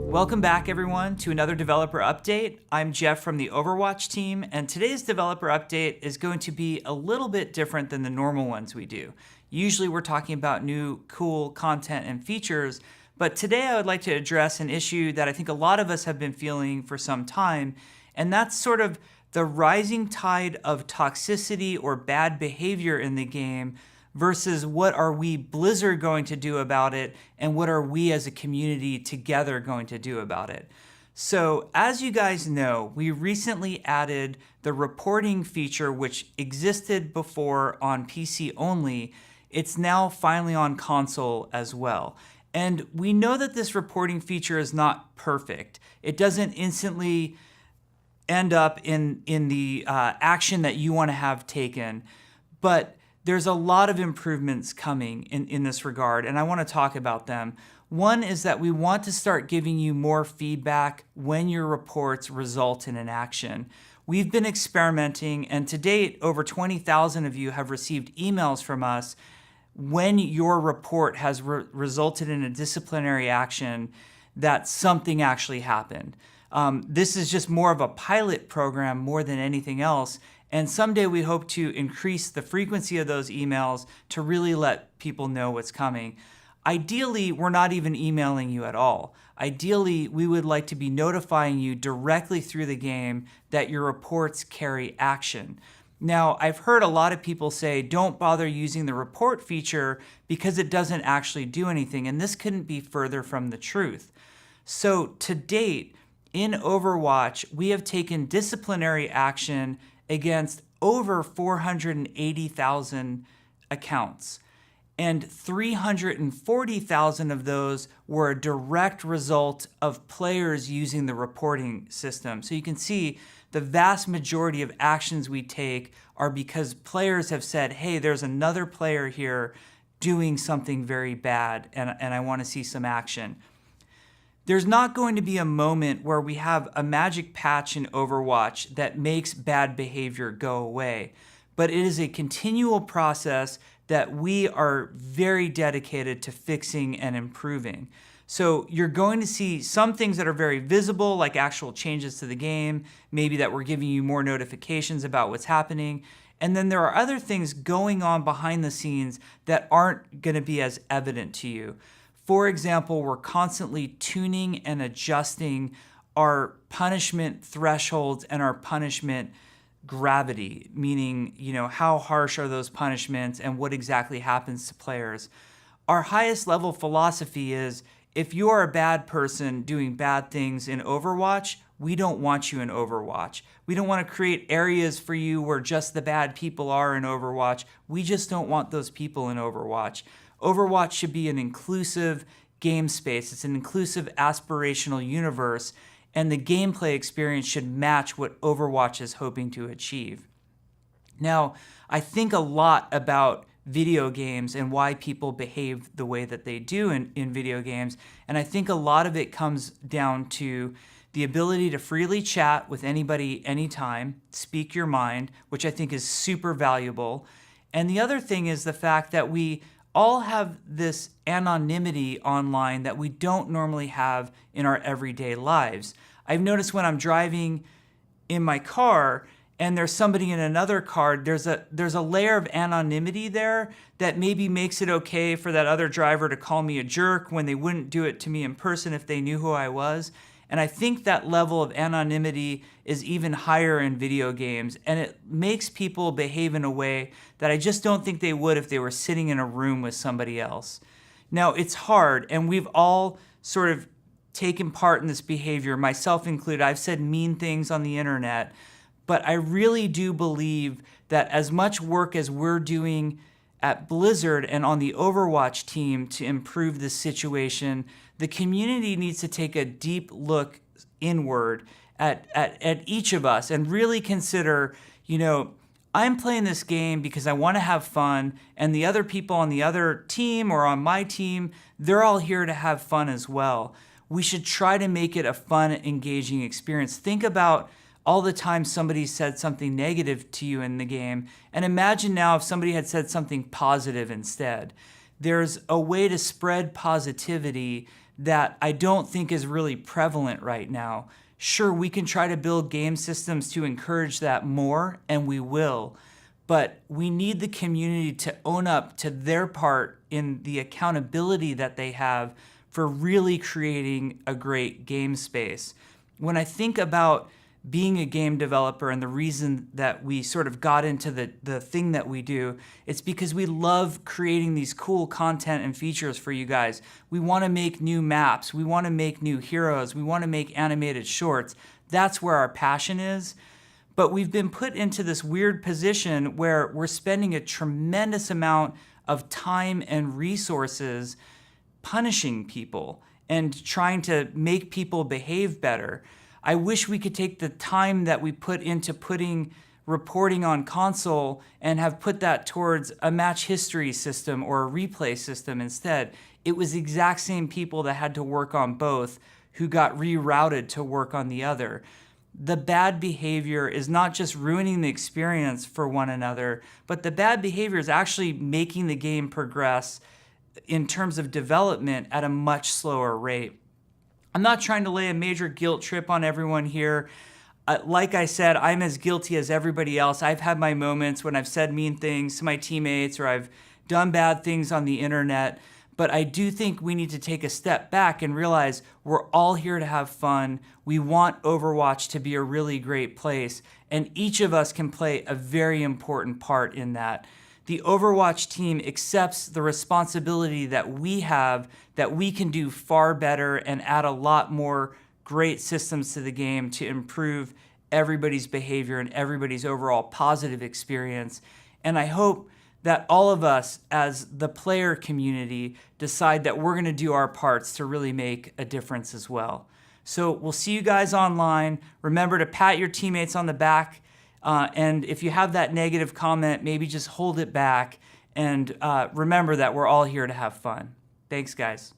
Welcome back, everyone, to another developer update. I'm Jeff from the Overwatch team, and today's developer update is going to be a little bit different than the normal ones we do. Usually we're talking about new cool content and features, but today I would like to address an issue that I think a lot of us have been feeling for some time, and that's sort of the rising tide of toxicity or bad behavior in the game versus what are we, Blizzard, going to do about it, and what are we as a community together going to do about it. So as you guys know, we recently added the reporting feature, which existed before on PC only. It's now finally on console as well. And we know that this reporting feature is not perfect. It doesn't instantly end up in the action that you want to have taken, but there's a lot of improvements coming in this regard, and I want to talk about them. One is that we want to start giving you more feedback when your reports result in an action. We've been experimenting, and to date, over 20,000 of you have received emails from us when your report has resulted in a disciplinary action that something actually happened. This is just more of a pilot program more than anything else. And someday we hope to increase the frequency of those emails to really let people know what's coming. Ideally, we're not even emailing you at all. Ideally, we would like to be notifying you directly through the game that your reports carry action. Now, I've heard a lot of people say, don't bother using the report feature because it doesn't actually do anything, and this couldn't be further from the truth. So to date, in Overwatch, we have taken disciplinary action against over 480,000 accounts, and 340,000 of those were a direct result of players using the reporting system. So you can see the vast majority of actions we take are because players have said, hey, there's another player here doing something very bad, and I want to see some action. There's not going to be a moment where we have a magic patch in Overwatch that makes bad behavior go away, but it is a continual process that we are very dedicated to fixing and improving. So you're going to see some things that are very visible, like actual changes to the game, maybe that we're giving you more notifications about what's happening. And then there are other things going on behind the scenes that aren't going to be as evident to you. For example, we're constantly tuning and adjusting our punishment thresholds and our punishment gravity, meaning, how harsh are those punishments and what exactly happens to players. Our highest level philosophy is, if you are a bad person doing bad things in Overwatch, we don't want you in Overwatch. We don't want to create areas for you where just the bad people are in Overwatch. We just don't want those people in Overwatch. Overwatch should be an inclusive game space. It's an inclusive aspirational universe, and the gameplay experience should match what Overwatch is hoping to achieve. Now, I think a lot about video games and why people behave the way that they do in video games, and I think a lot of it comes down to the ability to freely chat with anybody anytime, speak your mind, which I think is super valuable. And the other thing is the fact that we all have this anonymity online that we don't normally have in our everyday lives. I've noticed when I'm driving in my car and there's somebody in another car, there's a layer of anonymity there that maybe makes it okay for that other driver to call me a jerk when they wouldn't do it to me in person if they knew who I was. And I think that level of anonymity is even higher in video games, and it makes people behave in a way that I just don't think they would if they were sitting in a room with somebody else. Now, it's hard, and we've all sort of taken part in this behavior, myself included. I've said mean things on the internet, but I really do believe that as much work as we're doing at Blizzard and on the Overwatch team to improve this situation, the community needs to take a deep look inward at each of us and really consider, I'm playing this game because I want to have fun, and the other people on the other team or on my team, they're all here to have fun as well. We should try to make it a fun, engaging experience. Think about all the time somebody said something negative to you in the game, and imagine now if somebody had said something positive instead. There's a way to spread positivity that I don't think is really prevalent right now. Sure, we can try to build game systems to encourage that more, and we will. But we need the community to own up to their part in the accountability that they have for really creating a great game space. When I think about being a game developer and the reason that we sort of got into the thing that we do, it's because we love creating these cool content and features for you guys. We want to make new maps. We want to make new heroes. We want to make animated shorts. That's where our passion is. But we've been put into this weird position where we're spending a tremendous amount of time and resources punishing people and trying to make people behave better. I wish we could take the time that we put into putting reporting on console and have put that towards a match history system or a replay system instead. It was the exact same people that had to work on both who got rerouted to work on the other. The bad behavior is not just ruining the experience for one another, but the bad behavior is actually making the game progress in terms of development at a much slower rate. I'm not trying to lay a major guilt trip on everyone here. Like I said, I'm as guilty as everybody else. I've had my moments when I've said mean things to my teammates or I've done bad things on the internet. But I do think we need to take a step back and realize we're all here to have fun. We want Overwatch to be a really great place, and each of us can play a very important part in that. The Overwatch team accepts the responsibility that we have, that we can do far better and add a lot more great systems to the game to improve everybody's behavior and everybody's overall positive experience. And I hope that all of us as the player community decide that we're going to do our parts to really make a difference as well. So we'll see you guys online. Remember to pat your teammates on the back. And if you have that negative comment, maybe just hold it back. And remember that we're all here to have fun. Thanks, guys.